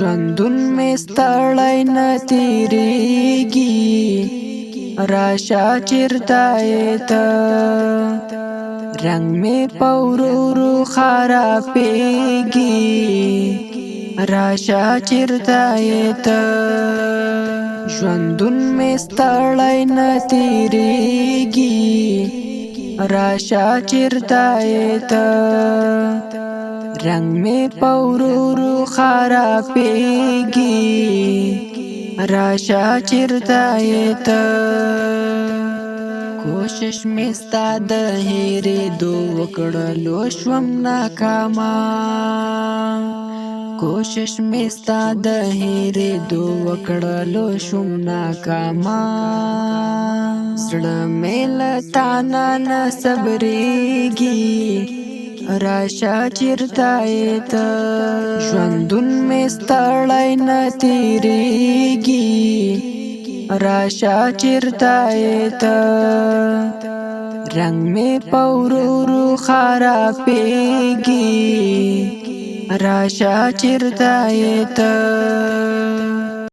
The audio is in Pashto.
ژوندون می ستړی نه تیریږي راشه چیرته یې ته رنګ می په ورو ورو خرابېږي راشه چیرته یې ته ژوندون می ستړی نه تیریږي راشه چیرته یې ته رنگ می په ورو ورو خرابېږي راشه چیرته یې ته کوشش می ستا د هېرېدو وکړلو شوم ناکامه کوشش می ستا د هېرېدو وکړلو شوم ناکامه زړه می له تا نه صبرېږي راشه چیرته یې ته ژوندون می ستړی نه تیریږي راشه چیرته یې ته رنګ می په ورو ورو خرابېږي راشه چیرته یې ته